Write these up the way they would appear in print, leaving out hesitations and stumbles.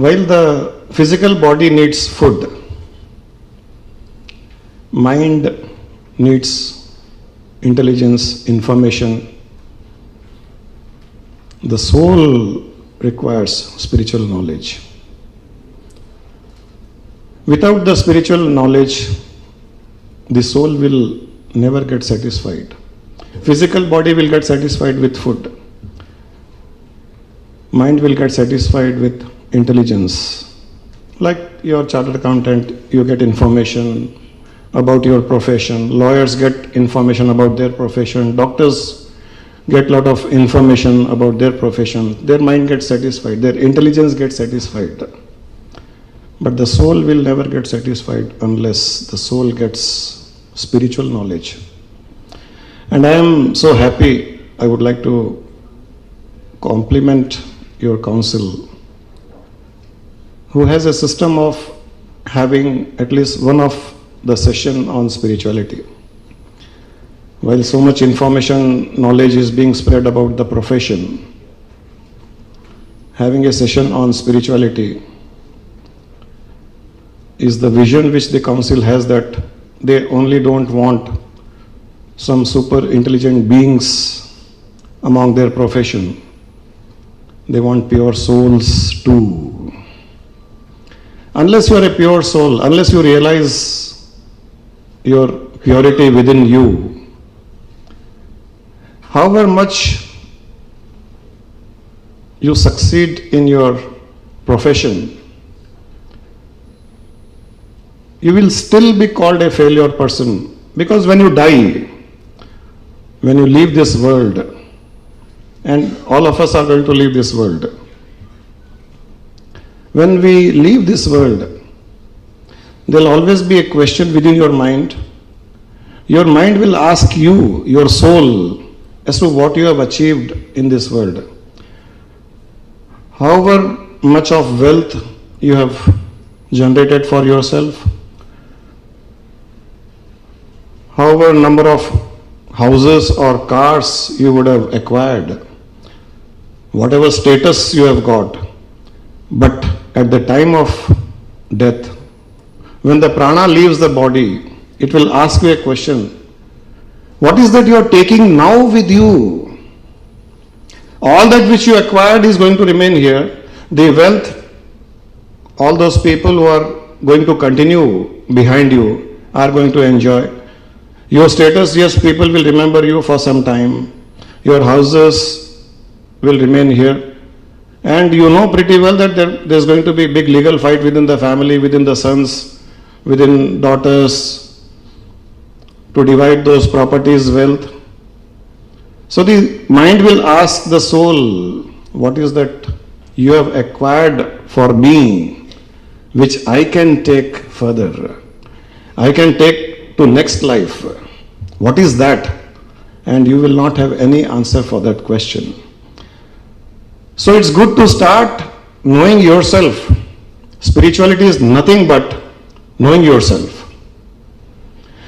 While the physical body needs food, mind needs intelligence, information. The soul requires spiritual knowledge. Without the spiritual knowledge, the soul will never get satisfied. Physical body will get satisfied with food. Mind will get satisfied with intelligence. Like your chartered accountant, you get information about your profession. Lawyers get information about their profession. Doctors get a lot of information about their profession. Their mind gets satisfied. Their intelligence gets satisfied. But the soul will never get satisfied unless the soul gets spiritual knowledge. And I am so happy, I would like to compliment your council, who has a system of having at least one of the session on spirituality. While so much information, knowledge is being spread about the profession, having a session on spirituality is the vision which the council has, that they only don't want some super intelligent beings among their profession. They want pure souls too. Unless you are a pure soul, unless you realize your purity within you, however much you succeed in your profession, you will still be called a failure person. Because when you die, when you leave this world, and all of us are going to leave this world, when we leave this world, there will always be a question within your mind. Your mind will ask you, your soul, as to what you have achieved in this world. However much of wealth you have generated for yourself, however number of houses or cars you would have acquired, whatever status you have got, but at the time of death, when the prana leaves the body, it will ask you a question. What is that you are taking now with you? All that which you acquired is going to remain here. The wealth, all those people who are going to continue behind you are going to enjoy. Your status, yes, people will remember you for some time. Your houses will remain here. And you know pretty well that there's going to be a big legal fight within the family, within the sons, within daughters, to divide those properties, wealth. So the mind will ask the soul, what is that you have acquired for me, which I can take further? I can take to next life. What is that? And you will not have any answer for that question. So it's good to start knowing yourself. Spirituality is nothing but knowing yourself.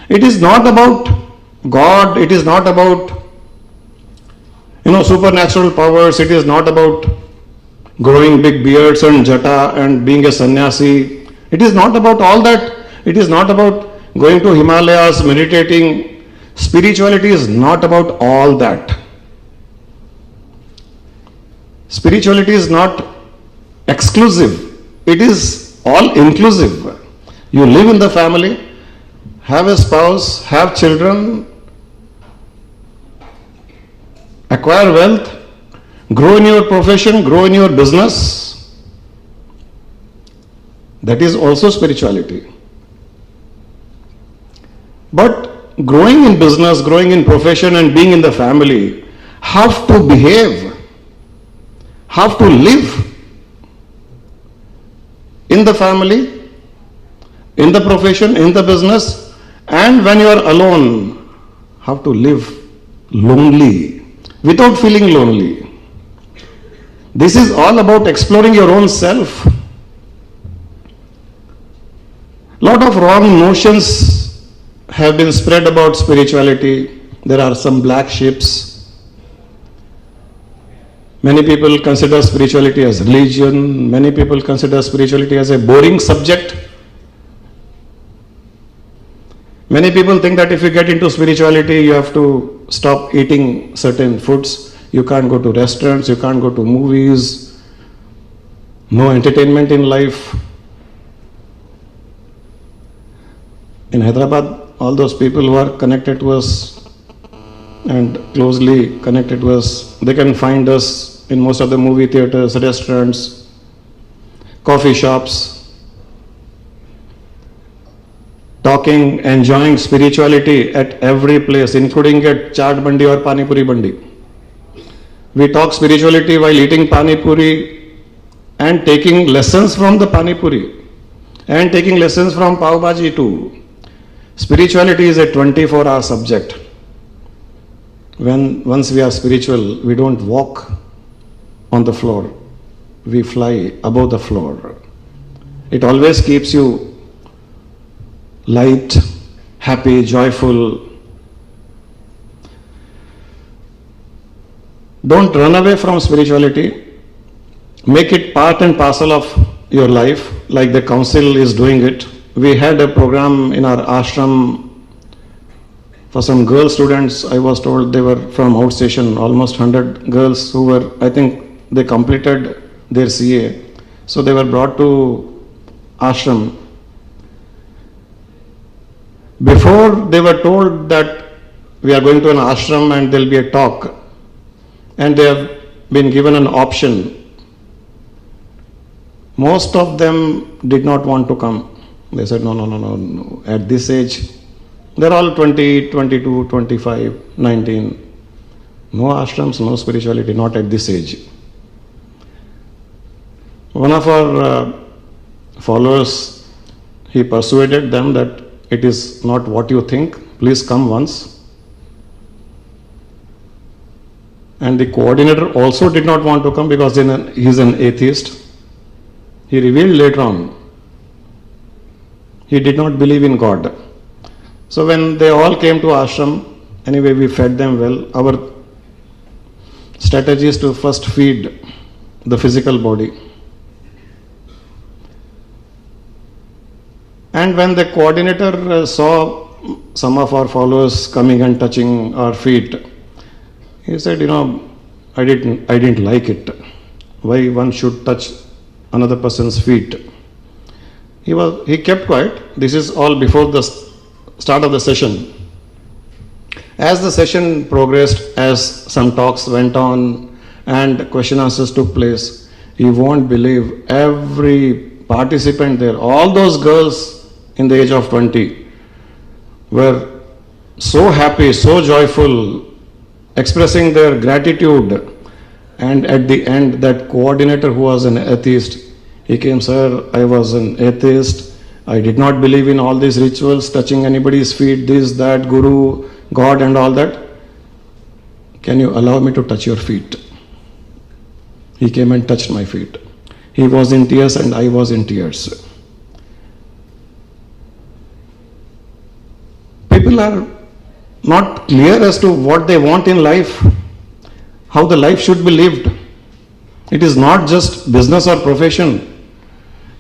It is not about God, it is not about supernatural powers, it is not about growing big beards and jata and being a sannyasi. It is not about all that. It is not about going to Himalayas, meditating. Spirituality is not about all that. Spirituality is not exclusive. It is all inclusive. You live in the family, have a spouse, have children, acquire wealth, grow in your profession, grow in your business. That is also spirituality. But growing in business, growing in profession and being in the family, have to behave, have to live in the family, in the profession, in the business, and when you are alone, have to live lonely, without feeling lonely. This is all about exploring your own self. Lot of wrong notions have been spread about spirituality. There are some black ships. Many people consider spirituality as religion. Many people consider spirituality as a boring subject. Many people think that if you get into spirituality, you have to stop eating certain foods. You can't go to restaurants, you can't go to movies, no entertainment in life. In Hyderabad, all those people who are connected to us and closely connected to us, they can find us in most of the movie theaters, restaurants, coffee shops, talking, enjoying spirituality at every place, including at chaat bandi or pani puri bandi. We talk spirituality while eating pani puri and taking lessons from the pani puri and taking lessons from pav bhaji too. Spirituality is a 24-hour subject. Once we are spiritual, we don't walk on the floor. We fly above the floor. It always keeps you light, happy, joyful. Don't run away from spirituality. Make it part and parcel of your life, like the council is doing it. We had a program in our ashram for some girl students. I was told they were from outstation, almost 100 girls who were, I think they completed their CA. So they were brought to ashram. Before they were told that we are going to an ashram and there will be a talk, and they have been given an option. Most of them did not want to come. They said, no. At this age, they're all 20, 22, 25, 19. No ashrams, no spirituality, not at this age. One of our followers, he persuaded them that it is not what you think, please come once. And the coordinator also did not want to come because he is an atheist. He revealed later on, he did not believe in God. So when they all came to ashram, anyway we fed them well. Our strategy is to first feed the physical body. And when the coordinator saw some of our followers coming and touching our feet, he said, I didn't like it. Why one should touch another person's feet? He kept quiet. This is all before the start of the session. As the session progressed, as some talks went on and question answers took place, you won't believe every participant there, all those girls in the age of 20 were so happy, so joyful, expressing their gratitude. And at the end, that coordinator who was an atheist, he came, sir, I was an atheist. I did not believe in all these rituals, touching anybody's feet, this, that, Guru, God and all that. Can you allow me to touch your feet? He came and touched my feet. He was in tears and I was in tears. People are not clear as to what they want in life, how the life should be lived. It is not just business or profession.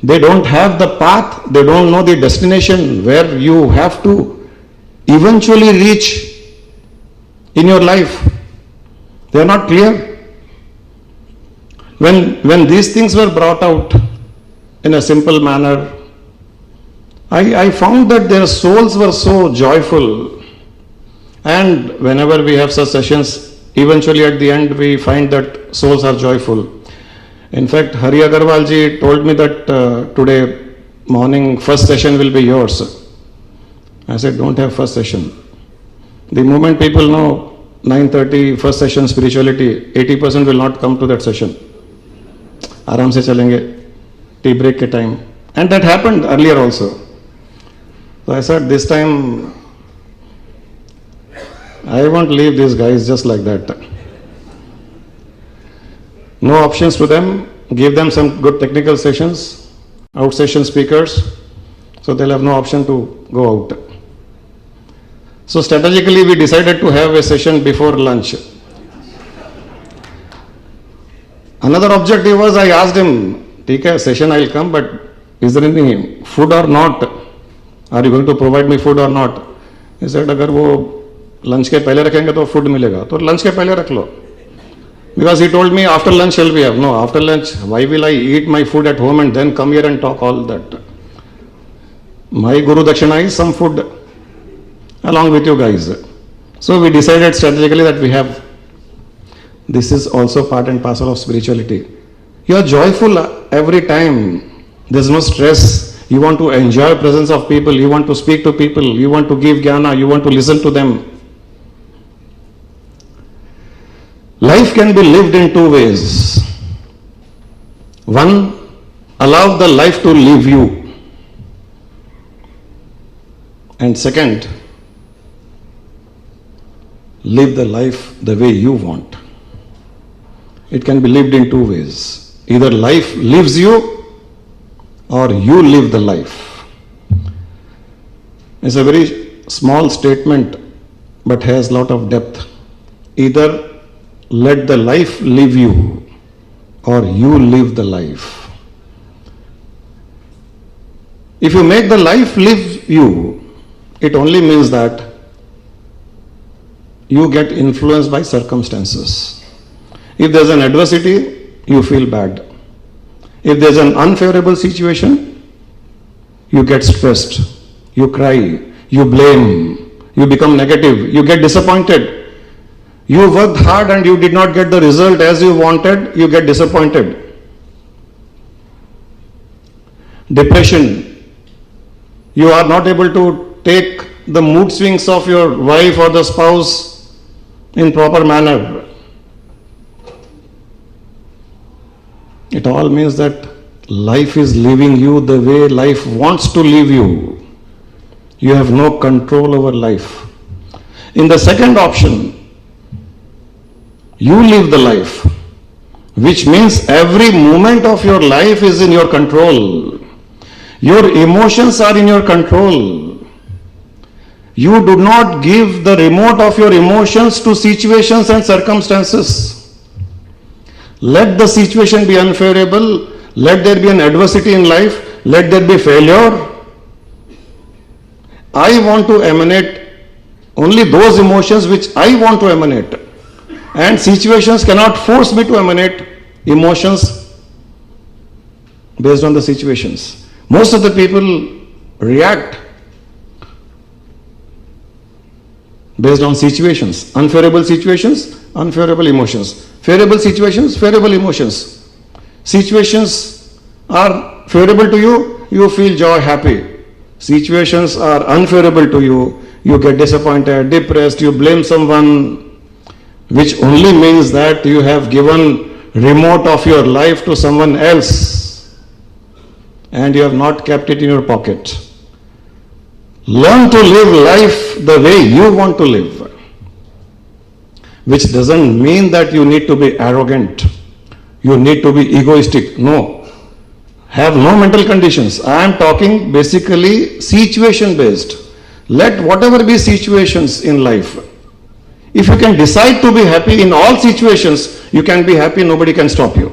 They don't have the path, they don't know the destination where you have to eventually reach in your life. They are not clear. When these things were brought out in a simple manner, I found that their souls were so joyful. And whenever we have such sessions, eventually at the end we find that souls are joyful. In fact, Hari Agarwal ji told me that today morning first session will be yours. I said, don't have first session. The moment people know 9:30 first session spirituality, 80% will not come to that session. Aram se chalenge, tea break ke time. And that happened earlier also. So I said, this time I won't leave these guys just like that. No options to them, give them some good technical sessions, out-session speakers, so they'll have no option to go out. So strategically we decided to have a session before lunch. Another objective was, I asked him, okay, session I'll come, but is there any food or not? Are you going to provide me food or not? He said, अगर वो lunch के पहले रखेंगे तो food मिलेगा, तो lunch के पहले रख लो. Because he told me after lunch shall we have. No, after lunch, why will I eat my food at home and then come here and talk all that? My Guru Dakshina is some food along with you guys. So we decided strategically that we have. This is also part and parcel of spirituality. You are joyful every time. There is no stress. You want to enjoy presence of people. You want to speak to people. You want to give jnana. You want to listen to them. Life can be lived in two ways. One, allow the life to live you. And second, live the life the way you want. It can be lived in two ways. Either life lives you or you live the life. It's a very small statement but has a lot of depth. Either let the life live you or you live the life. If you make the life live you, it only means that you get influenced by circumstances. If there's an adversity, you feel bad. If there's an unfavorable situation, you get stressed, you cry, you blame, you become negative, you get disappointed. You worked hard and you did not get the result as you wanted, you get disappointed. Depression, you are not able to take the mood swings of your wife or the spouse in proper manner. It all means that life is leaving you the way life wants to leave you. You have no control over life. In the second option, you live the life, which means every moment of your life is in your control. Your emotions are in your control. You do not give the remote of your emotions to situations and circumstances. Let the situation be unfavorable. Let there be an adversity in life. Let there be failure. I want to emanate only those emotions which I want to emanate. And situations cannot force me to emanate emotions based on the situations. Most of the people react based on situations. Unfavorable situations, unfavorable emotions. Favorable situations, favorable emotions. Situations are favorable to you, you feel joy, happy. Situations are unfavorable to you, you get disappointed, depressed, you blame someone, which only means that you have given remote of your life to someone else and you have not kept it in your pocket. Learn to live life the way you want to live, which doesn't mean that you need to be arrogant, you need to be egoistic. No. Have no mental conditions. I am talking basically situation based. Let whatever be situations in life. If you can decide to be happy in all situations, you can be happy, nobody can stop you.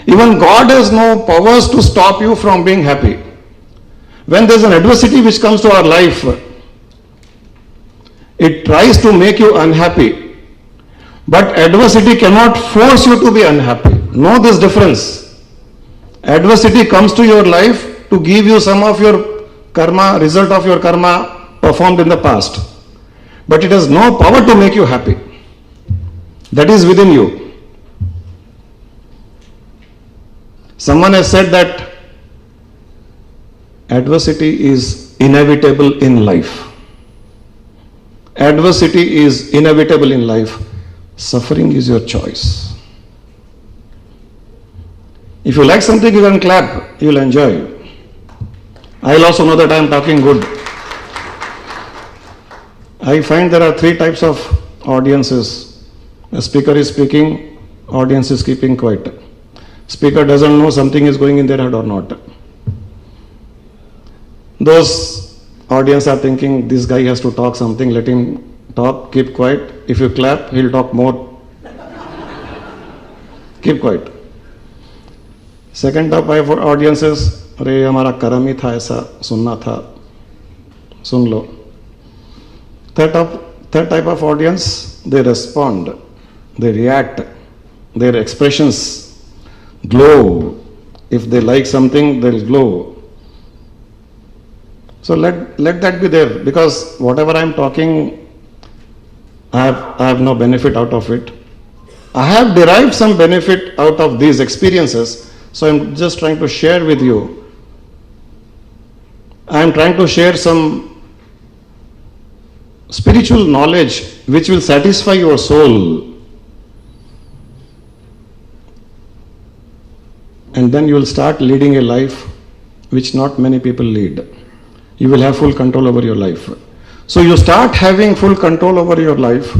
Even God has no powers to stop you from being happy. When there's an adversity which comes to our life, it tries to make you unhappy. But adversity cannot force you to be unhappy. Know this difference. Adversity comes to your life to give you some of your karma, result of your karma performed in the past. But it has no power to make you happy. That is within you. Someone has said that adversity is inevitable in life. Adversity is inevitable in life. Suffering is your choice. If you like something, you can clap, you will enjoy. I will also know that I am talking good. I find there are three types of audiences. A speaker is speaking, audience is keeping quiet. Speaker doesn't know something is going in their head or not. Those audience are thinking this guy has to talk something, let him talk, keep quiet. If you clap, he'll talk more. Keep quiet. Second type of audience is, अरे हमारा कर्म ही था ऐसा, सुनना था, सुन लो. Third type of audience, they respond, they react, their expressions glow. If they like something, they'll glow. So let that be there, because whatever I'm talking, I have no benefit out of it. I have derived some benefit out of these experiences, so I'm just trying to share with you. I'm trying to share some spiritual knowledge which will satisfy your soul. And then you will start leading a life which not many people lead. You will have full control over your life. So you start having full control over your life,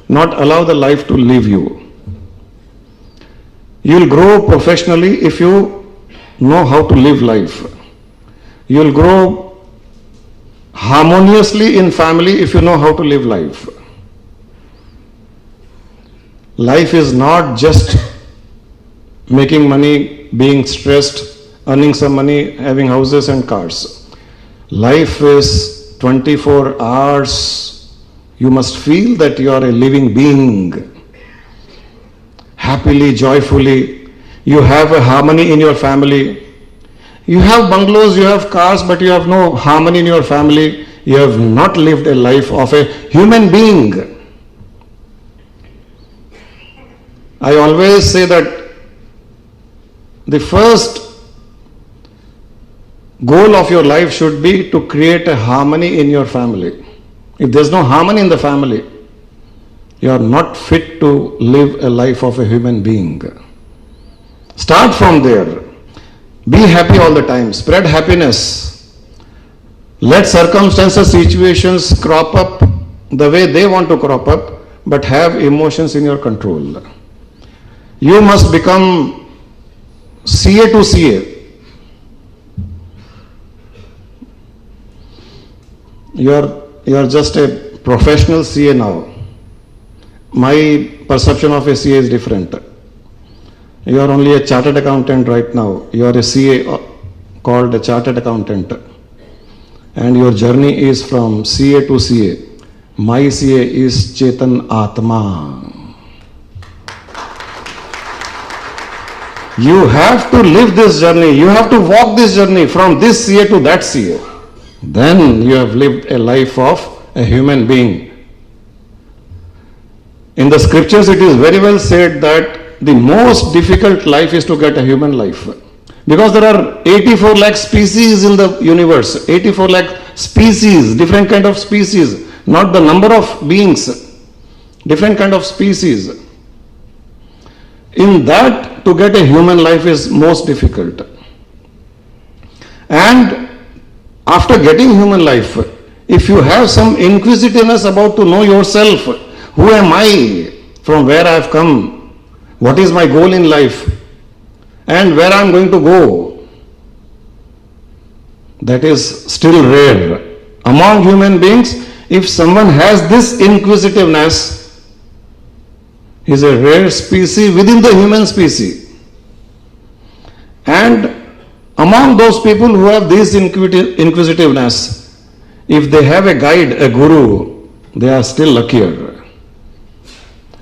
not allow the life to leave you. You will grow professionally if you know how to live life. You will grow harmoniously in family if you know how to live life. Life is not just making money, being stressed, earning some money, having houses and cars. Life is 24 hours. You must feel that you are a living being. Happily, joyfully. You have a harmony in your family. You have bungalows, you have cars, but you have no harmony in your family. You have not lived a life of a human being. I always say that the first goal of your life should be to create a harmony in your family. If there's no harmony in the family, you are not fit to live a life of a human being. Start from there. Be happy all the time. Spread happiness. Let circumstances, situations crop up the way they want to crop up, but have emotions in your control. You must become CA to CA. You are just a professional CA now. My perception of a CA is different. You are only a chartered accountant right now. You are a CA called a chartered accountant. And your journey is from CA to CA. My CA is Chetan Atma. You have to live this journey. You have to walk this journey from this CA to that CA. Then you have lived a life of a human being. In the scriptures it is very well said that the most difficult life is to get a human life. Because there are 84 lakh species in the universe. 84 lakh species, different kind of species. Not the number of beings. Different kind of species. In that, to get a human life is most difficult. And after getting human life, if you have some inquisitiveness about to know yourself, who am I, from where I have come, what is my goal in life, and where I am going to go, that is still rare. Among human beings, if someone has this inquisitiveness, he is a rare species within the human species. And among those people who have this inquisitiveness, if they have a guide, a guru, they are still luckier.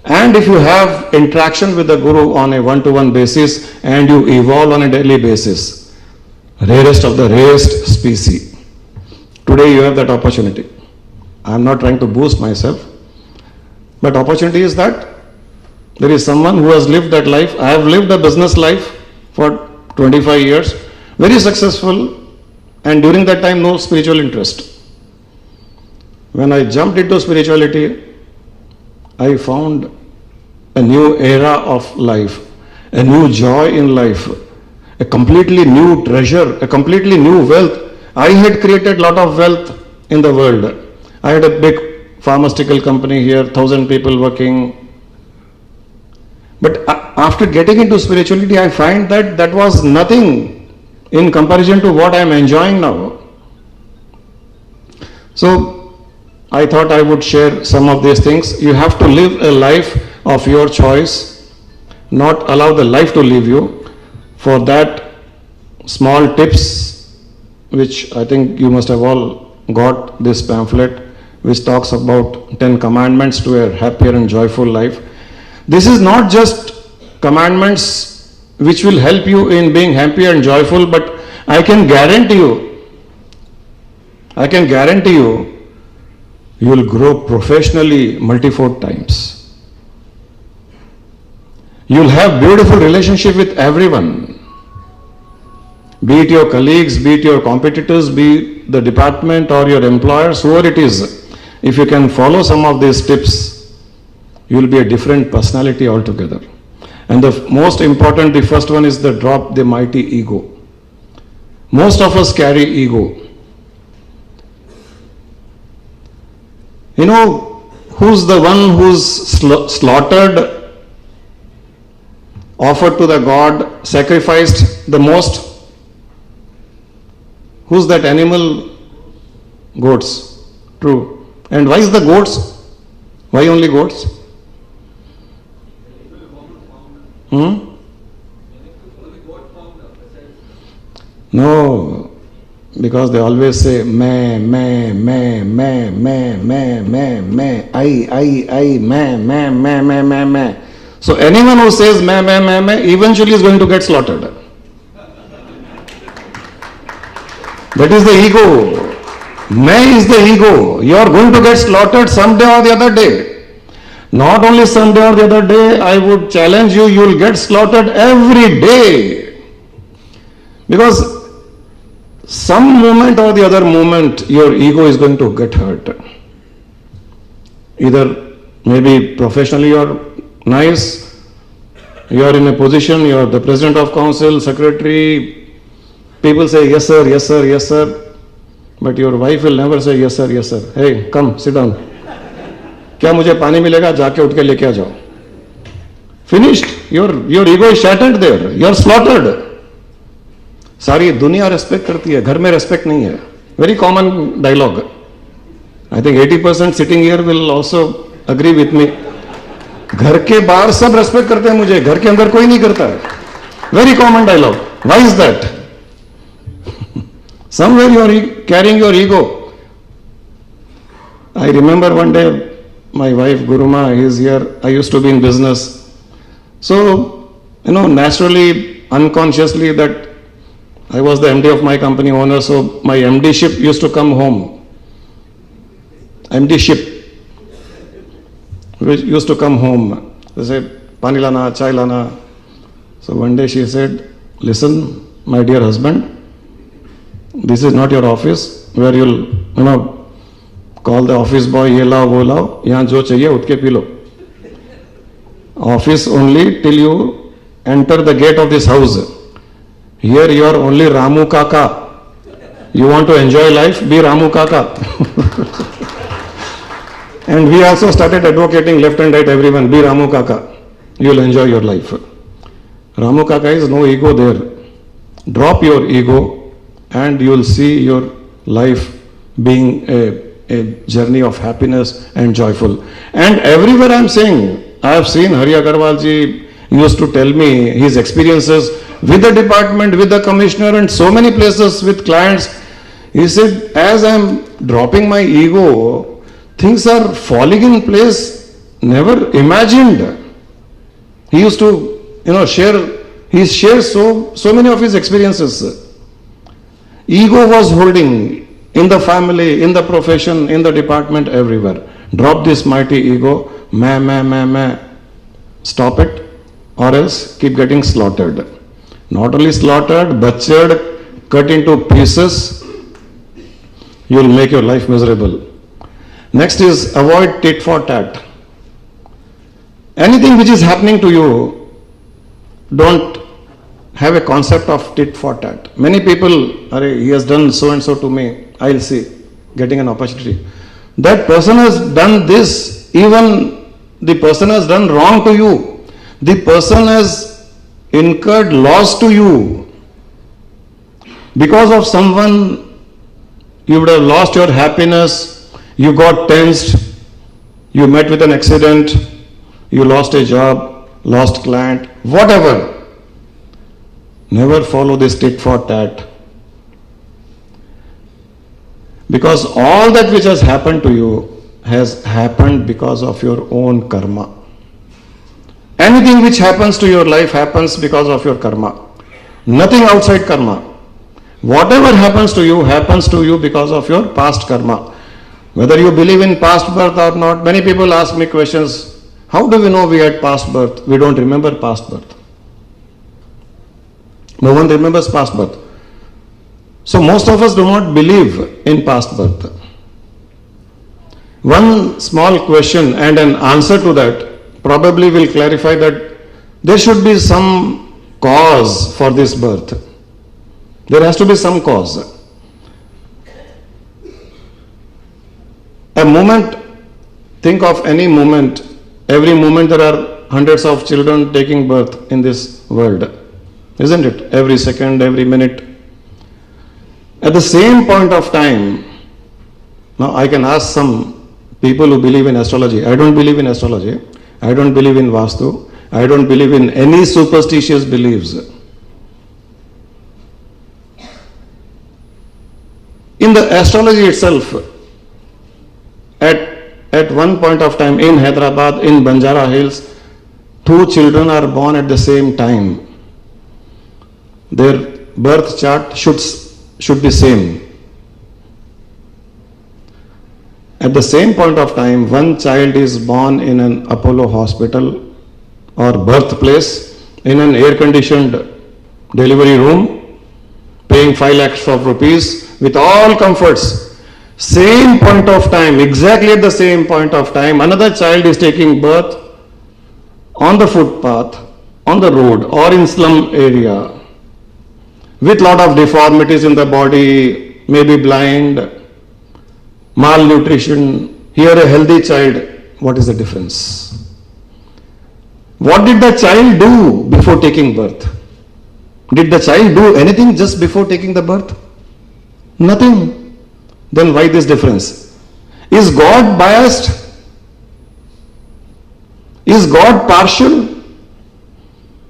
And if you have interaction with the guru on a one-to-one basis and you evolve on a daily basis, rarest of the rarest species. Today you have that opportunity. I am not trying to boost myself, but opportunity is that there is someone who has lived that life. I have lived a business life for 25 years, very successful, and during that time no spiritual interest. When I jumped into spirituality, I found a new era of life, a new joy in life, a completely new treasure, a completely new wealth. I had created a lot of wealth in the world. I had a big pharmaceutical company here, 1,000 people working. But after getting into spirituality, I find that that was nothing in comparison to what I am enjoying now. So I thought I would share some of these things. You have to live a life of your choice, not allow the life to leave you. For that, small tips, which I think you must have all got this pamphlet, which talks about 10 commandments to a happier and joyful life. This is not just commandments which will help you in being happy and joyful, but I can guarantee you, you will grow professionally multifold times. You will have beautiful relationship with everyone, be it your colleagues, be it your competitors, be it the department or your employers, whoever it is. If you can follow some of these tips, you will be a different personality altogether. And the most important, the first one is the drop the mighty ego. Most of us carry ego. You know, who's the one who's slaughtered, offered to the God, sacrificed the most? Who's that animal? Goats. True. And why is the goats? Why only goats? No, because they always say meh, I. So anyone who says meh, eventually is going to get slaughtered. That is the ego. Meh is the ego. You are going to get slaughtered someday or the other day. Not only someday or the other day, I would challenge you, you will get slaughtered every day. Because some moment or the other moment, your ego is going to get hurt. Either maybe professionally you are nice, you are in a position, you are the president of council, secretary, people say yes sir, yes sir, yes sir, but your wife will never say yes sir, yes sir. Hey, come, sit down. क्या मुझे पानी मिलेगा, जाके उठ के लेके आ जाओ. Finished. Your ego is shattered there. You are slaughtered. सारी दुनिया रेस्पेक्ट करती है, घर में रेस्पेक्ट नहीं है. Very common dialogue. I think 80% sitting here will also agree with me. घर के बाहर सब रेस्पेक्ट करते हैं मुझे, घर के अंदर कोई नहीं करता है. Very common dialogue. Why is that? Somewhere you are carrying your ego. I remember one day, my wife Guruma is here. I used to be in business. So, naturally, unconsciously that I was the MD of my company owner, so my MD ship used to come home. MD ship used to come home. They said, pani lana, chai lana. So one day she said, listen, my dear husband, this is not your office where you'll, call the office boy, ye lao, wo lao, yahan jo chahiye, utke pee lo. Office only till you enter the gate of this house. Here you are only Ramu Kaka. You want to enjoy life? Be Ramu Kaka. And we also started advocating left and right, everyone, be Ramu Kaka. You will enjoy your life. Ramu Kaka is no ego there. Drop your ego and you will see your life being a journey of happiness and joyful. And everywhere I am saying, I have seen Hari Agarwal ji used to tell me his experiences with the department, with the commissioner and so many places with clients. He said, as I am dropping my ego, things are falling in place, never imagined. He used to, share, he shares so many of his experiences. Ego was holding in the family, in the profession, in the department, everywhere. Drop this mighty ego, meh. Stop it, or else keep getting slaughtered. Not only slaughtered, butchered, cut into pieces, you will make your life miserable. Next is avoid tit for tat. Anything which is happening to you, don't have a concept of tit for tat. Many people, he has done so and so to me, I'll see, getting an opportunity. That person has done this, even the person has done wrong to you. The person has incurred loss to you. Because of someone, you would have lost your happiness, you got tensed, you met with an accident, you lost a job, lost client, whatever. Never follow this tit for tat. Because all that which has happened to you has happened because of your own karma. Anything which happens to your life happens because of your karma. Nothing outside karma. Whatever happens to you because of your past karma. Whether you believe in past birth or not, many people ask me questions, how do we know we had past birth? We don't remember past birth. No one remembers past birth. So most of us do not believe in past birth. One small question and an answer to that probably will clarify that there should be some cause for this birth. There has to be some cause. A moment, think of any moment, every moment there are hundreds of children taking birth in this world, isn't it? Every second, every minute. At the same point of time, now I can ask some people who believe in astrology. I don't believe in astrology. I don't believe in Vastu. I don't believe in any superstitious beliefs. In the astrology itself, at one point of time in Hyderabad, in Banjara Hills, 2 children are born at the same time. Their birth chart should be same. At the same point of time, one child is born in an Apollo hospital or birthplace in an air-conditioned delivery room, paying 5 lakhs of rupees with all comforts. Same point of time, exactly at the same point of time, another child is taking birth on the footpath, on the road or in slum area with lot of deformities in the body, maybe blind, malnutrition. Here a healthy child, what is the difference? What did the child do before taking birth? Did the child do anything just before taking the birth? Nothing. Then why this difference? Is God biased? Is God partial?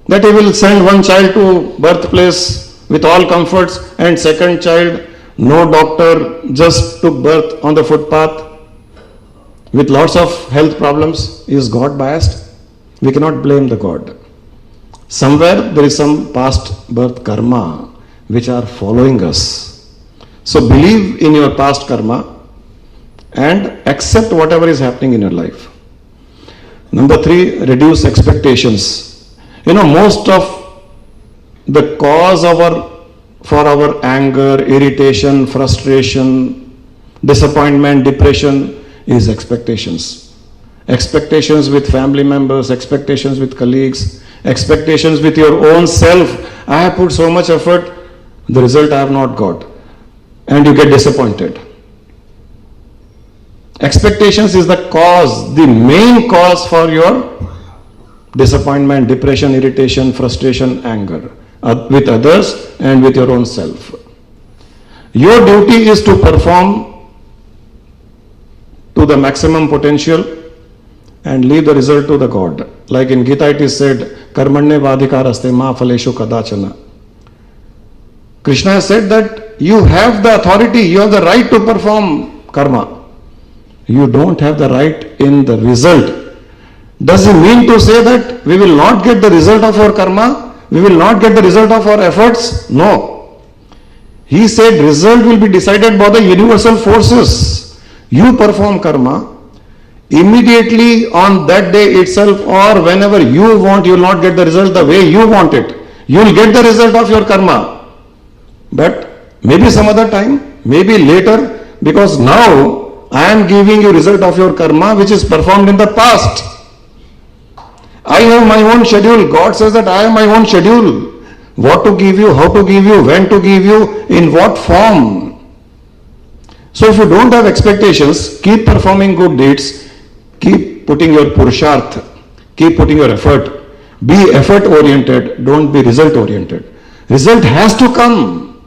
That he will send one child to birthplace with all comforts and second child, no doctor, just took birth on the footpath with lots of health problems. Is God biased? We cannot blame the God. Somewhere there is some past birth karma which are following us. So believe in your past karma and accept whatever is happening in your life. Number 3, reduce expectations. Most of the cause for our anger, irritation, frustration, disappointment, depression is expectations. Expectations with family members, expectations with colleagues, expectations with your own self. I have put so much effort, the result I have not got. And you get disappointed. Expectations is the cause, the main cause for your disappointment, depression, irritation, frustration, anger with others and with your own self. Your duty is to perform to the maximum potential and leave the result to the God. Like in Gita it is said, Karmanye vadhikaraste ma phaleshu kadachana. Krishna has said that you have the authority, you have the right to perform karma. You don't have the right in the result. Does it mean to say that we will not get the result of our karma? We will not get the result of our efforts? No. He said result will be decided by the universal forces. You perform karma, immediately on that day itself or whenever you want, you will not get the result the way you want it. You will get the result of your karma. But maybe some other time, maybe later, because now I am giving you result of your karma which is performed in the past. I have my own schedule. God says that I have my own schedule. What to give you, how to give you, when to give you, in what form. So if you don't have expectations, keep performing good deeds, keep putting your purusharth, keep putting your effort. Be effort oriented, don't be result oriented. Result has to come.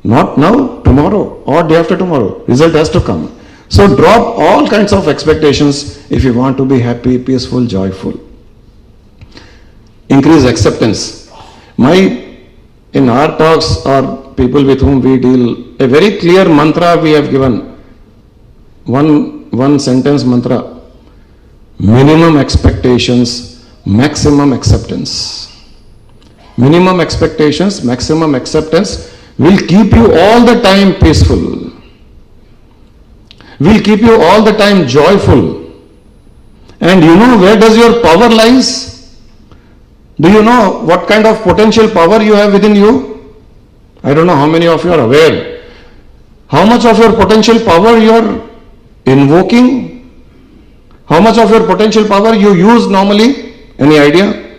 Not now, tomorrow or day after tomorrow. Result has to come. So drop all kinds of expectations if you want to be happy, peaceful, joyful. Increase acceptance. My in our talks or people with whom we deal, a very clear mantra we have given. One sentence mantra. Minimum expectations, maximum acceptance. Minimum expectations, maximum acceptance will keep you all the time peaceful. Will keep you all the time joyful. And you know where does your power lies? Do you know what kind of potential power you have within you? I don't know how many of you are aware. How much of your potential power you are invoking? How much of your potential power you use normally? Any idea?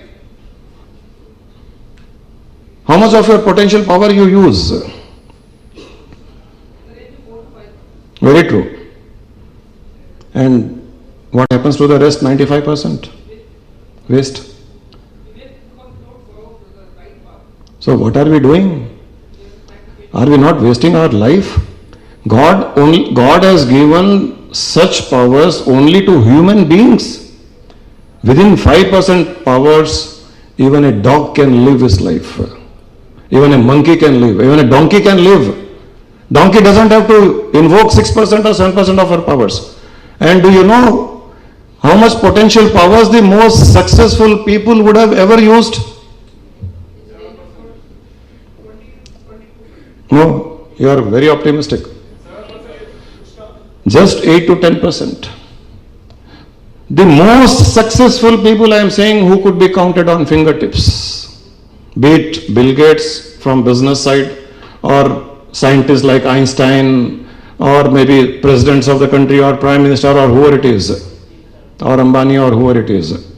How much of your potential power you use? Very true. And what happens to the rest 95%? Waste. So what are we doing? Are we not wasting our life? God has given such powers only to human beings. Within 5% powers, even a dog can live his life. Even a monkey can live. Even a donkey can live. Donkey doesn't have to invoke 6% or 7% of her powers. And do you know how much potential powers the most successful people would have ever used? No, you are very optimistic. Just 8 to 10%. The most successful people I am saying who could be counted on fingertips. Be it Bill Gates from business side, or scientists like Einstein, or maybe presidents of the country or prime minister or whoever it is, or Ambani or whoever it is.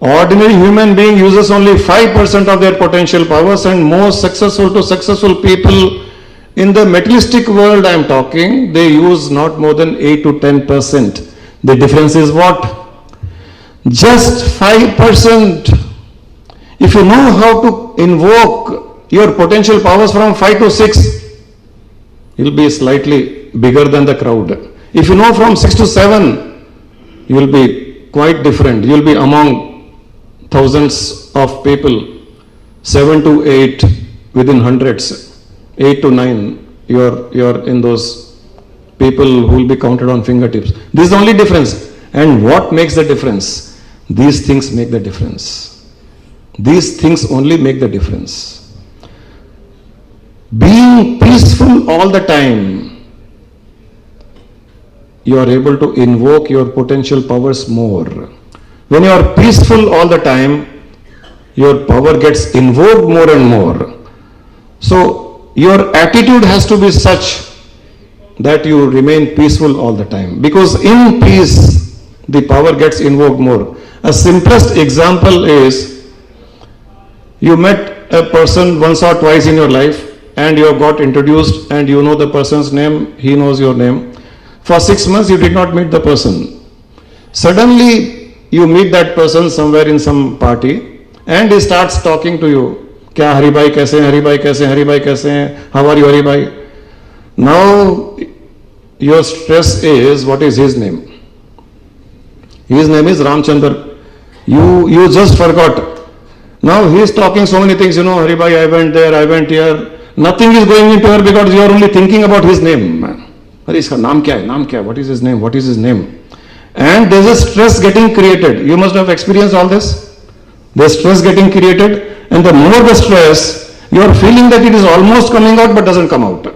Ordinary human being uses only 5% of their potential powers, and most successful people in the materialistic world I am talking, they use not more than 8 to 10%. The difference is what? Just 5%. If you know how to invoke your potential powers from 5 to 6, you'll be slightly bigger than the crowd. If you know from 6 to 7, you'll be quite different. You'll be among thousands of people. 7 to 8 within hundreds. 8 to 9, you're in those people who will be counted on fingertips. This is the only difference. And what makes the difference? These things make the difference. These things only make the difference. Being peaceful all the time, you are able to invoke your potential powers more. When you are peaceful all the time, your power gets invoked more and more. So your attitude has to be such that you remain peaceful all the time. Because in peace, the power gets invoked more. A simplest example is, you met a person once or twice in your life, and you have got introduced, and you know the person's name, he knows your name. For 6 months you did not meet the person. Suddenly you meet that person somewhere in some party, and he starts talking to you. Kya Hari bhai kaise hain, Hari bhai kaise hain, Hari bhai kaise hain, how are you Hari bhai? Now your stress is, what is his name? His name is Ramchandra. You just forgot. Now he is talking so many things, Hari bhai, I went there, I went here. Nothing is going into her because you are only thinking about his name. Iska naam kya hai? Naam kya hai? What is his name? What is his name? And there is a stress getting created. You must have experienced all this. There is stress getting created, and the more the stress, you are feeling that it is almost coming out but doesn't come out.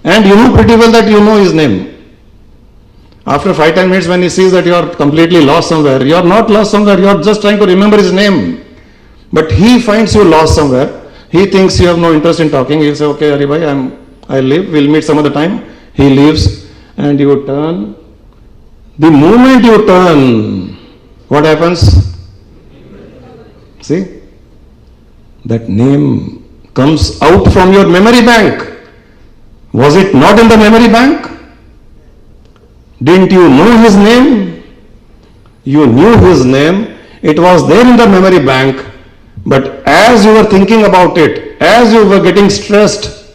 And you know pretty well that you know his name. After 5-10 minutes, when he sees that you are completely lost somewhere, you are not lost somewhere, you are just trying to remember his name. But he finds you lost somewhere. He thinks you have no interest in talking. He'll say, okay, Hari bhai, I leave. We'll meet some other time. He leaves, and you turn. The moment you turn, what happens? See? That name comes out from your memory bank. Was it not in the memory bank? Didn't you know his name? You knew his name. It was there in the memory bank. But as you were thinking about it, as you were getting stressed,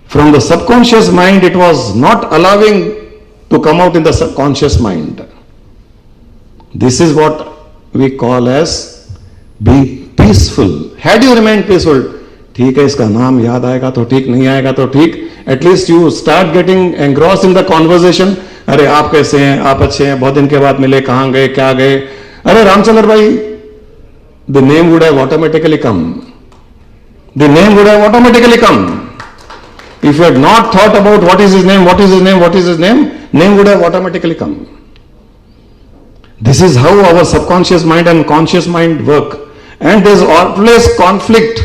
from the subconscious mind, it was not allowing to come out in the subconscious mind. This is what we call as Be peaceful. Had you remained peaceful, ठीक है इसका नाम याद आएगा तो ठीक, नहीं आएगा तो ठीक, at least you start getting engrossed in the conversation. अरे आप कैसे हैं, आप अच्छे हैं, बहुत दिन के बाद मिले, कहाँ गए, क्या गए, अरे रामचंद्र भाई, the name would have automatically come. The name would have automatically come. If you had not thought about what is his name, what is his name, what is his name, name would have automatically come. This is how our subconscious mind and conscious mind work. And there's always conflict.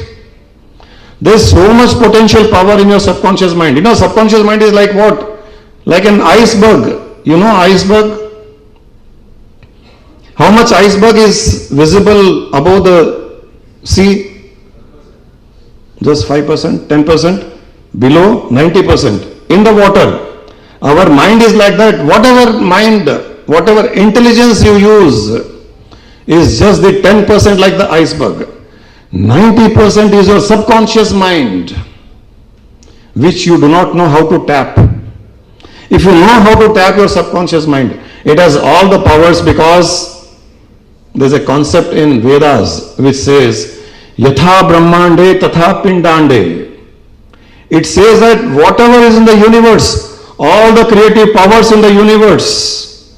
There's so much potential power in your subconscious mind. You know, subconscious mind is like what? Like an iceberg. You know iceberg? How much iceberg is visible above the sea? Just 5%, 10%. Below 90%. In the water. Our mind is like that. Whatever mind, whatever intelligence you use is just the 10% like the iceberg. 90% is your subconscious mind, which you do not know how to tap. If you know how to tap your subconscious mind, it has all the powers, because there's a concept in Vedas which says, Yatha Brahmande Tatha Pindande. It says that whatever is in the universe, all the creative powers in the universe,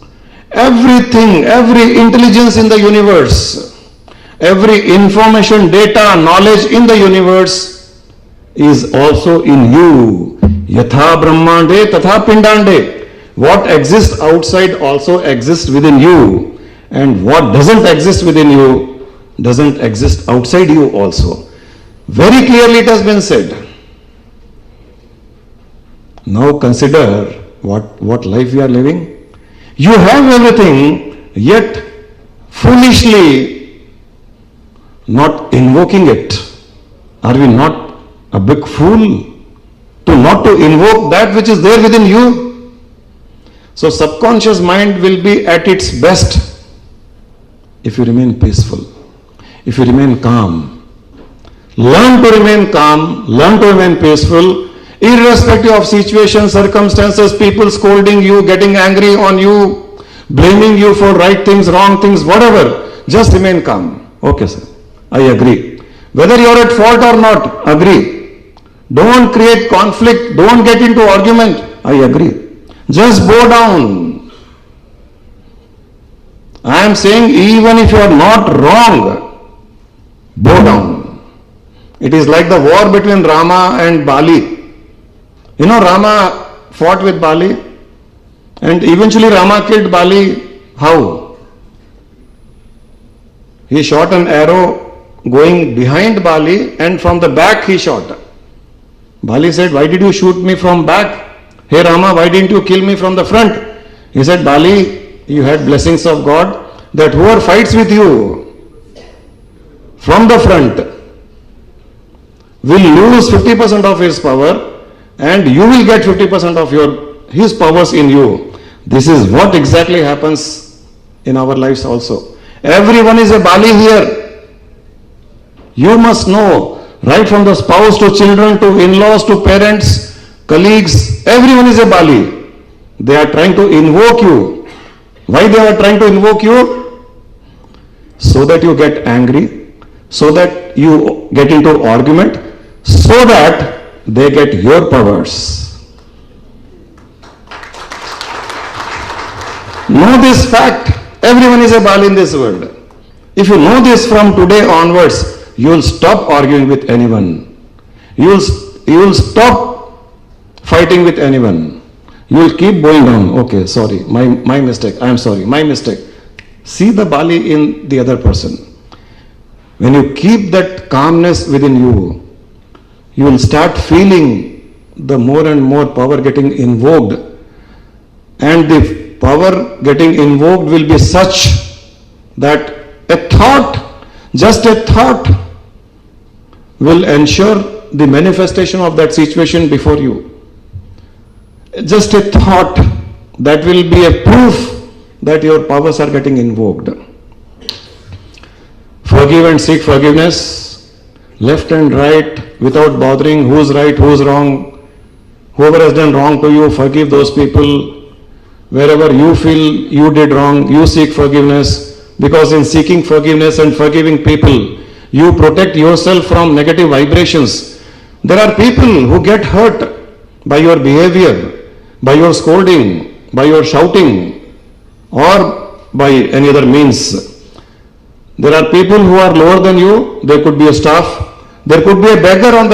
everything, every intelligence in the universe, every information, data, knowledge in the universe is also in you. Yatha Brahmande Tatha Pindande. What exists outside also exists within you. And what doesn't exist within you doesn't exist outside you also. Very clearly it has been said. Now consider what life we are living. You have everything, yet foolishly not invoking it. Are we not a big fool to not to invoke that which is there within you? So subconscious mind will be at its best if you remain peaceful, if you remain calm. Learn to remain calm, learn to remain peaceful, irrespective of situations, circumstances, people scolding you, getting angry on you, blaming you for right things, wrong things, whatever. Just remain calm. Okay, sir. I agree. Whether you are at fault or not, agree. Don't create conflict. Don't get into argument. I agree. Just bow down. I am saying even if you are not wrong, bow down. It is like the war between Rama and Bali. You know, Rama fought with Bali, and eventually Rama killed Bali. How? He shot an arrow going behind Bali, and from the back he shot. Bali said, why did you shoot me from back? Hey Rama, why didn't you kill me from the front? He said, Bali, you had blessings of God that whoever fights with you from the front will lose 50% of his power, and you will get 50% of his powers in you. This is what exactly happens in our lives also. Everyone is a Bali here. You must know, right from the spouse to children to in-laws to parents, colleagues, everyone is a Bali. They are trying to invoke you. Why they are trying to invoke you? So that you get angry, so that you get into argument, so that they get your powers. Know this fact. Everyone is a Bali in this world. If you know this from today onwards, you will stop arguing with anyone. You will stop fighting with anyone. You will keep going down. Okay, sorry, my mistake. I am sorry, my mistake. See the Bali in the other person. When you keep that calmness within you, you will start feeling the more and more power getting invoked, and the power getting invoked will be such that a thought, just a thought, will ensure the manifestation of that situation before you. Just a thought, that will be a proof that your powers are getting invoked. Forgive and seek forgiveness, left and right, without bothering who's right, who's wrong. Whoever has done wrong to you, forgive those people. Wherever you feel you did wrong, you seek forgiveness. Because in seeking forgiveness and forgiving people, you protect yourself from negative vibrations. There are people who get hurt by your behavior, by your scolding, by your shouting, or by any other means. There are people who are lower than you. There could be a staff. There could be a beggar on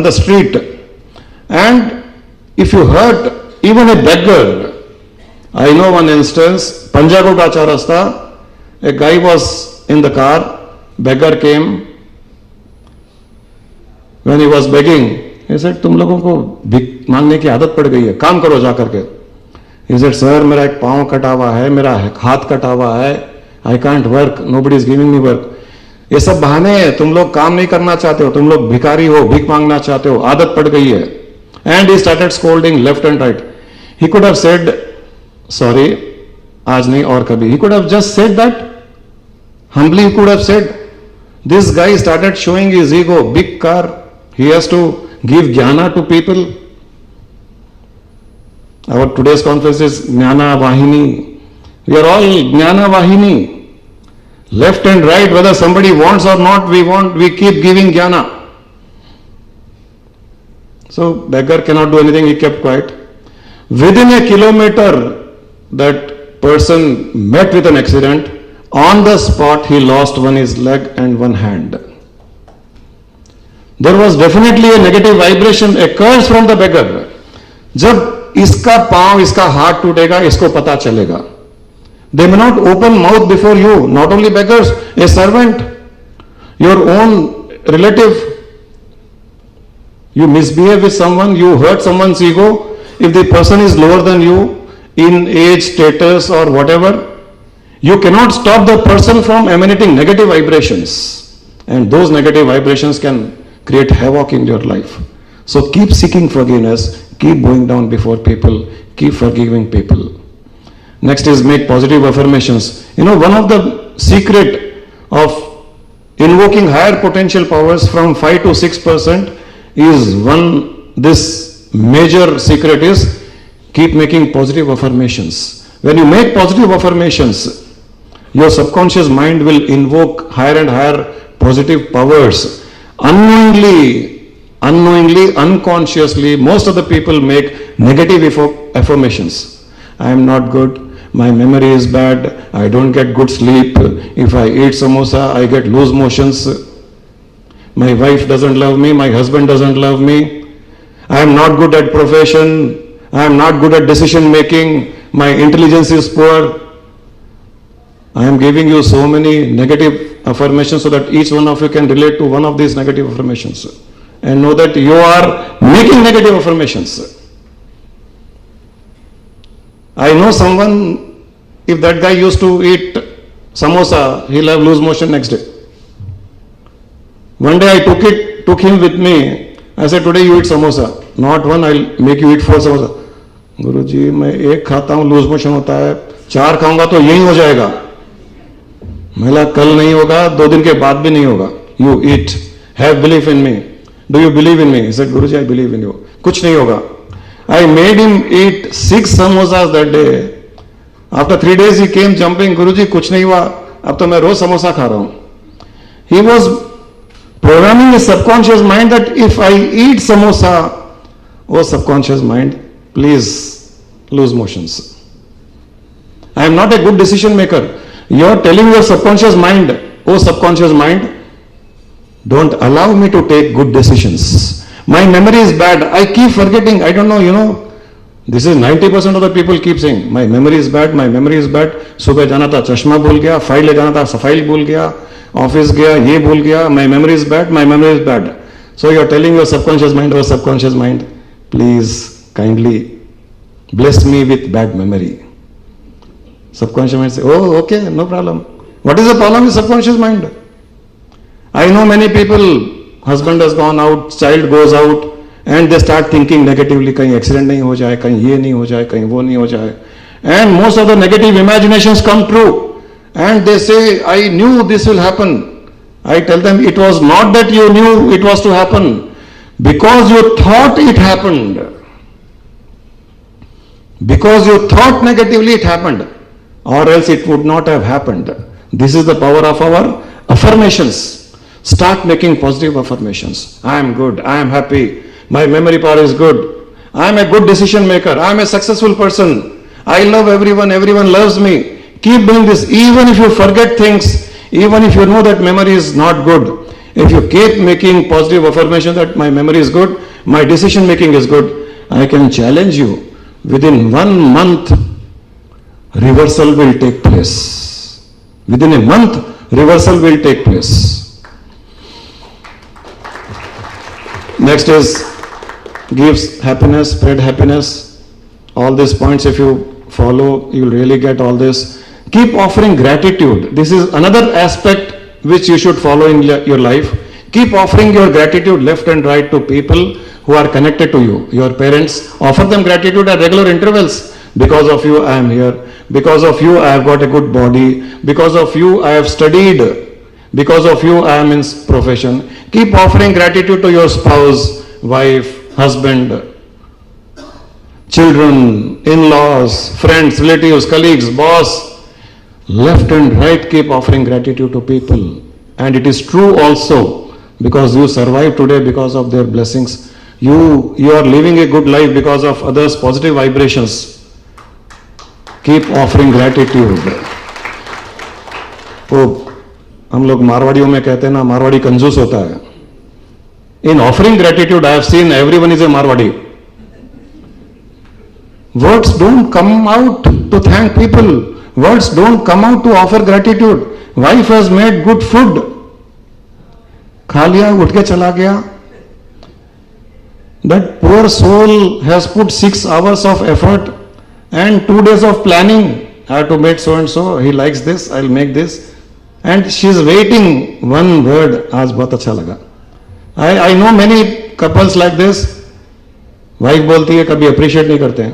the street. And if you hurt even a beggar, I know one instance, Panjagut Acharasta, a guy was in the car, beggar came. When he was begging, he said, तुम लोगों को भिख मांगने की आदत पड़ गई है, काम करो जा करके. He said, sir, मेरा एक पाँव कटा हुआ है, मेरा हाथ कटा हुआ है, I can't work, nobody is giving me work. ये सब बहाने हैं, तुम लोग काम नहीं करना चाहते हो, तुम लोग भिखारी हो, भीख मांगना चाहते हो, आदत पड़ गई है. And he started scolding left and right. He could have said, sorry, आज नहीं और कभी. He could have just said that. Humbly he could have said. This guy started showing his ego, big car. He has to give jnana to people. Our today's conference is Jnana Vahini. We are all Jnana Vahini. Left and right, whether somebody wants or not, we keep giving jnana. So beggar cannot do anything, he kept quiet. Within a kilometer, that person met with an accident. On the spot, he lost one his leg and one hand. There was definitely a negative vibration, a curse from the beggar. जब इसका पांव, इसका हाथ टूटेगा, इसको पता चलेगा. They may not open mouth before you. Not only beggars, a servant, your own relative. You misbehave with someone, you hurt someone's ego. If the person is lower than you in age, status, or whatever, you cannot stop the person from emanating negative vibrations. And those negative vibrations can create havoc in your life. So keep seeking forgiveness, keep going down before people, keep forgiving people. Next is make positive affirmations. You know, one of the secret of invoking higher potential powers from 5 to 6% is this major secret is keep making positive affirmations. When you make positive affirmations, your subconscious mind will invoke higher and higher positive powers. Unknowingly, unconsciously, most of the people make negative affirmations. I am not good. My memory is bad. I don't get good sleep. If I eat samosa, I get loose motions. My wife doesn't love me. My husband doesn't love me. I am not good at profession. I am not good at decision making. My intelligence is poor. I am giving you so many negative affirmations so that each one of you can relate to one of these negative affirmations and know that you are making negative affirmations. I know someone, if that guy used to eat samosa, he'll have loose motion next day. One day I took him with me. I said, today you eat samosa. Not one, I'll make you eat 4 samosa. Guruji, मैं एक खाता हूँ, loose motion होता है, 4 खाऊंगा तो यही हो जाएगा. मैंने कल नहीं होगा, 2 दिन के बाद भी नहीं होगा. You eat, have belief in me. Do you believe in me? He said, Guruji, I believe in you. कुछ नहीं होगा. I made him eat 6 samosas that day. After 3 days he came jumping, Guruji, कुछ नहीं हुआ, अब तो मैं रोज समोसा खा रहा हूँ. He was programming his subconscious mind that if I eat samosa, oh subconscious mind, please lose motions. I am not a good decision maker. You are telling your subconscious mind, oh subconscious mind, don't allow me to take good decisions. My memory is bad. I keep forgetting. I don't know, you know. This is 90% of the people keep saying, my memory is bad, my memory is bad. सुबह जाना था चश्मा भूल गया, file ले जाना था file भूल गया, ऑफिस गया ये भूल गया, my memory is bad, my memory is bad. So you are telling your subconscious mind, oh subconscious mind, please kindly bless me with bad memory. Subconscious mind say, oh okay, no problem. What is the problem with subconscious mind? I know many people, husband has gone out, child goes out, and they start thinking negatively, कहीं accident नहीं हो जाए, कहीं ये नहीं हो जाए, कहीं वो नहीं हो जाए. And most of the negative imaginations come true. And they say, I knew this will happen. I tell them, it was not that you knew it was to happen. Because you thought it happened. Because you thought negatively, it happened. or else it would not have happened. This is the power of our affirmations. Start making positive affirmations. I am good, I am happy, my memory power is good, I am a good decision maker, I am a successful person, I love everyone, everyone loves me. Keep doing this, even if you forget things, even if you know that memory is not good. If you keep making positive affirmations that my memory is good, my decision making is good, I can challenge you. Within 1 month, reversal will take place. Within a month, reversal will take place. Next is gives happiness, spread happiness. All these points, if you follow, you will really get all this. Keep offering gratitude. This is another aspect which you should follow in your life. Keep offering your gratitude left and right to people who are connected to you. Your parents, offer them gratitude at regular intervals. Because of you, I am here. Because of you, I have got a good body. Because of you, I have studied. Because of you, I am in profession. Keep offering gratitude to your spouse, wife, husband, children, in-laws, friends, relatives, colleagues, boss. Left and right, keep offering gratitude to people. And it is true also, because you survive today because of their blessings. You are living a good life because of others' positive vibrations. Keep offering gratitude. तो हम लोग मारवाड़ियों में कहते हैं ना, मारवाड़ी कंजूस होता है. In offering gratitude, I have seen everyone is a Marwadi. Words don't come out to thank people. Words don't come out to offer gratitude. Wife has made good food. खा लिया, उठ के चला गया. That poor soul has put 6 hours of effort and 2 days of planning. I have to make so and so. He likes this, I'll make this. And she is waiting one word. आज बहुत अच्छा लगा. I know many couples like this. Wife बोलती है कभी appreciate नहीं करते हैं.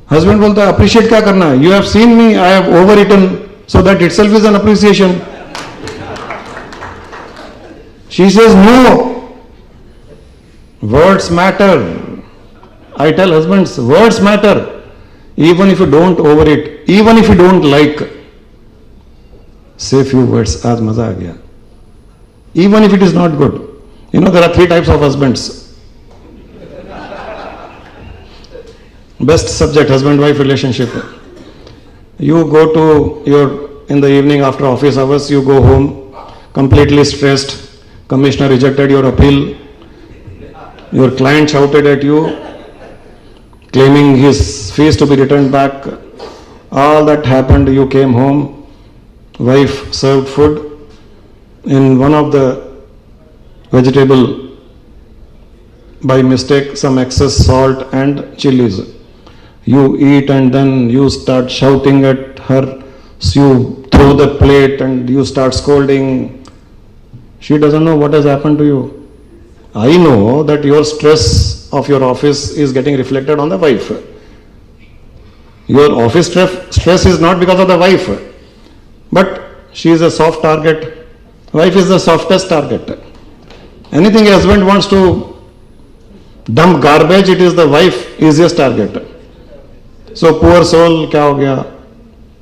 Husband बोलता है appreciate क्या करना है? You have seen me, I have overeaten, so that itself is an appreciation. She says no. Words matter. I tell husbands, words matter. Even if you don't overeat, even if you don't like, say few words. आज मजा आ गया. Even if it is not good. You know, there are 3 types of husbands. Best subject, husband-wife relationship. You go to in the evening after office hours, you go home completely stressed. Commissioner rejected your appeal. Your client shouted at you, claiming his fees to be returned back. All that happened, you came home. Wife served food. In one of the vegetable, by mistake, some excess salt and chilies. You eat and then you start shouting at her. So you throw the plate and you start scolding. She doesn't know what has happened to you. I know that your stress of your office is getting reflected on the wife. Your office stress is not because of the wife, but she is a soft target. Wife is the softest target. Anything a husband wants to dump garbage, it is the wife easiest target. So poor soul, kya ho gaya?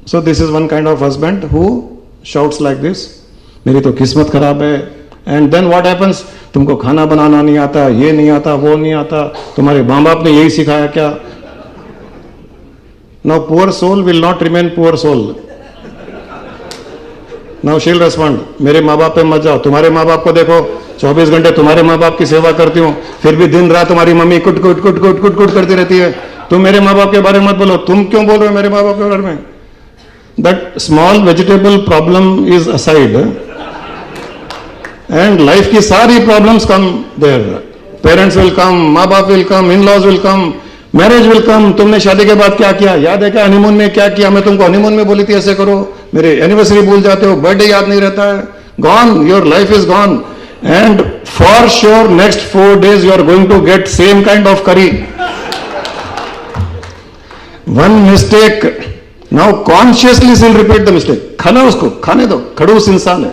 So this is one kind of husband who shouts like this, मेरी तो किस्मत खराब है. And then what happens? तुमको खाना बनाना नहीं आता, ये नहीं आता, वो नहीं आता, तुम्हारे माँ बाप ने यही सिखाया क्या? Now poor soul will not remain poor soul. Now she'll respond, मेरे माँ बाप पे मत जाओ, तुम्हारे माँ बाप को देखो, 24 घंटे तुम्हारे माँ बाप की सेवा करती हूँ, फिर भी दिन रात तुम्हारी मम्मी कुट कुट कुट कुट कुट कुट करती रहती है. तुम मेरे माँ बाप के बारे में मत बोलो. तुम क्यों बोल रहे हो मेरे माँ बाप के बारे में? That small vegetable problem is aside, and life की सारी problems come there. Parents will come, माँ बाप will come, in-laws will come, marriage will come. तुमने शादी के बाद क्या किया? याद है क्या? हनीमून में क्या किया? मैं तुमको हनीमून में बोली थी ऐसे करो. मेरे एनिवर्सरी भूल जाते हो, बर्थडे याद नहीं रहता है. Gone, your life is gone. And for sure next 4 days you are going to get same kind of curry. One mistake, now consciously she'll repeat the mistake. खाना उसको, खाने दो, खड़ूस इंसान है,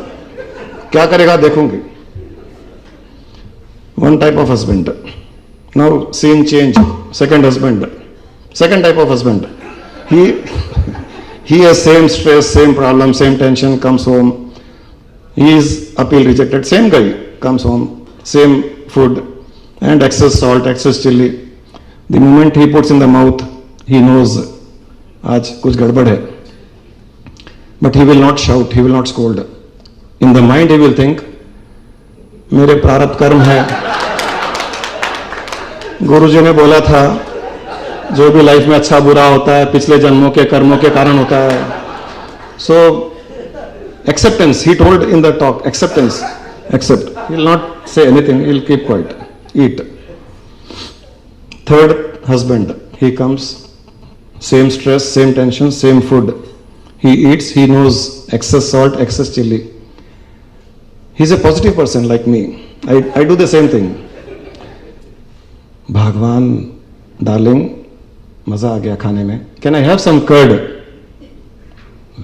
क्या करेगा देखूंगी. One type of husband. Now scene change. Second husband. Second type of husband. He has same stress, same problem, same tension, comes home. He is appeal rejected. Same guy comes home, same food, and excess salt, excess chili. The moment he puts in the mouth, he knows, आज कुछ गड़बड़ है. But he will not shout, he will not scold. In the mind he will think, मेरे प्रारब्ध कर्म है. गुरुजी ने बोला था, जो भी लाइफ में अच्छा बुरा होता है पिछले जन्मों के कर्मों के कारण होता है. So acceptance, he told in the talk, acceptance, accept. He will not say anything, he will keep quiet, eat. Third husband, he comes, same stress, same tension, same food. He eats, he knows excess salt, excess chili. He's a positive person like me. I do the same thing. Bhagwan, darling, maza aa gaya khane mein. Can I have some curd?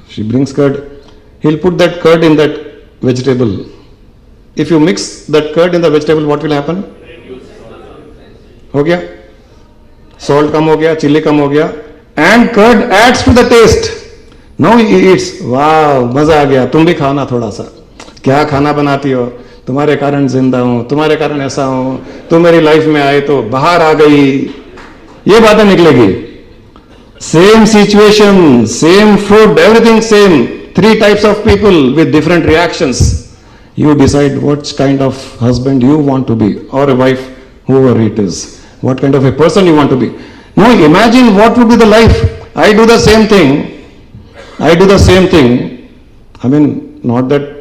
She brings curd. He'll put that curd in that vegetable. If you mix that curd in the vegetable, what will happen? हो गया, salt कम हो गया, chili कम हो गया, and curd adds to the taste. Now he eats. Wow, मजा आ गया. तुम भी खाओ ना थोड़ा सा. क्या खाना बनाती हो? तुम्हारे कारण जिंदा हूं, तुम्हारे कारण ऐसा हूं, तुम मेरी लाइफ में आए तो बाहर आ गई. ये बातें निकलेगी. Same situation, same food, everything same. 3 types of people with different reactions. You decide what kind of husband you want to be, or a wife, whoever it is. What kind of a person you want to be. Now imagine what would be the life. I do the same thing. I mean, not that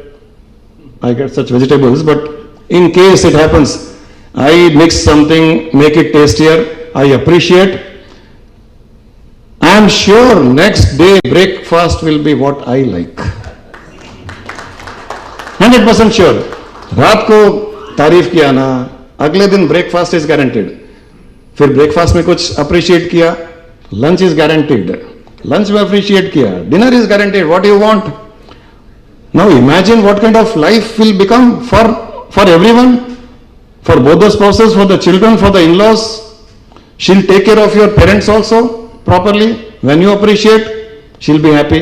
I get such vegetables, but in case it happens, I mix something, make it tastier, I appreciate. I am sure next day breakfast will be what I like. 100% sure. रात को तारीफ किया ना, अगले दिन breakfast is guaranteed. फिर breakfast में कुछ अप्रिशिएट किया, लंच इज गारंटेड. लंच में अप्रिशिएट किया, dinner is guaranteed. What you want. Now imagine what kind of life will become for everyone, for both the spouses, for the children, for the in-laws. She'll take care of your parents also properly. When you appreciate, she'll be happy.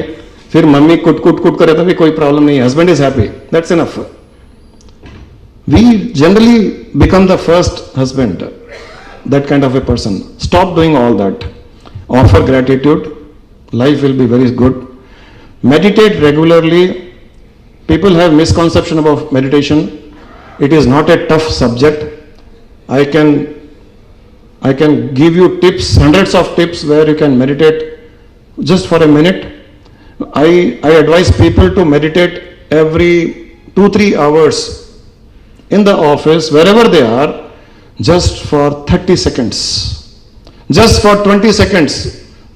फिर mummy कुट करे तो भी कोई problem नहीं. Husband is happy, that's enough. We generally become the first husband, that kind of a person. Stop doing all that. Offer gratitude. Life will be very good. Meditate regularly. People have misconception about meditation. It is not a tough subject. I can give you tips, hundreds of tips where you can meditate just for a minute. I advise people to meditate every 2-3 hours in the office, wherever they are, just for 30 seconds, just for 20 seconds,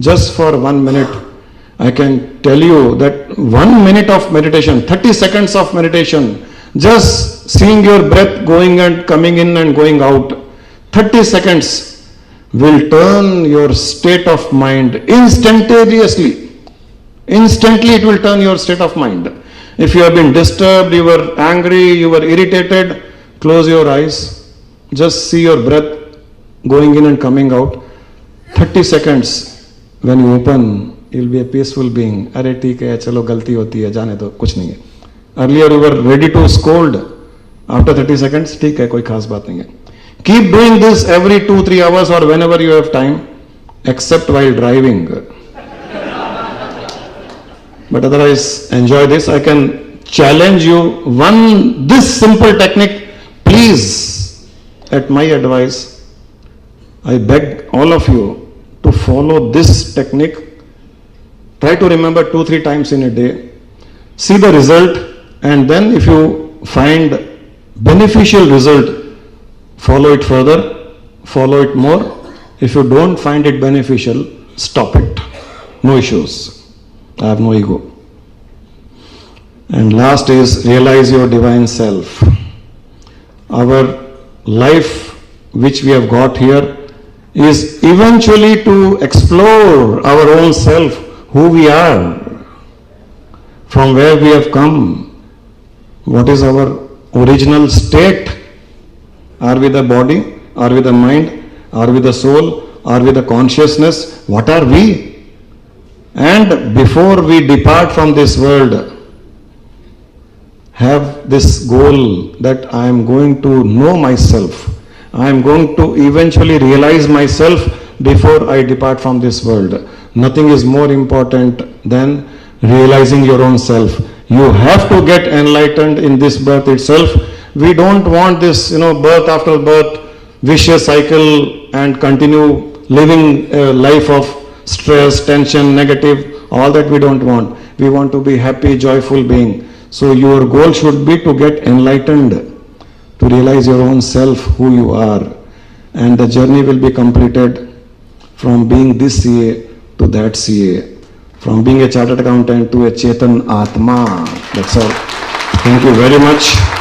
just for 1 minute. I can tell you that 1 minute of meditation, 30 seconds of meditation, just seeing your breath going and coming in and going out, 30 seconds will turn your state of mind instantaneously. Instantly it will turn your state of mind. If you have been disturbed, you were angry, you were irritated, close your eyes. Just see your breath going in and coming out. 30 seconds. When you open, you will be a peaceful being. अरे ठीक है, चलो गलती होती है, जाने दो, कुछ नहीं है. Earlier you were ready to scold. After 30 seconds, ठीक है, कोई खास बात नहीं है. Keep doing this every 2-3 hours or whenever you have time, except while driving. But otherwise, enjoy this. I can challenge you this simple technique. Please, at my advice, I beg all of you to follow this technique. Try to remember 2-3 times in a day. See the result, and then if you find beneficial result, follow it further, follow it more. If you don't find it beneficial, stop it. No issues. I have no ego. And last is realize your divine self. Our life which we have got here is eventually to explore our own self, who we are, from where we have come, what is our original state. Are we the body? Are we the mind? Are we the soul? Are we the consciousness? What are we? And before we depart from this world, have this goal that I am going to know myself. I am going to eventually realize myself before I depart from this world. Nothing is more important than realizing your own self. You have to get enlightened in this birth itself. We don't want this, birth after birth, vicious cycle and continue living a life of stress, tension, negative, all that we don't want. We want to be happy, joyful being. So your goal should be to get enlightened, to realize your own self, who you are. And the journey will be completed from being this CA to that CA, from being a chartered accountant to a Chetan Atma. That's all. Thank you very much.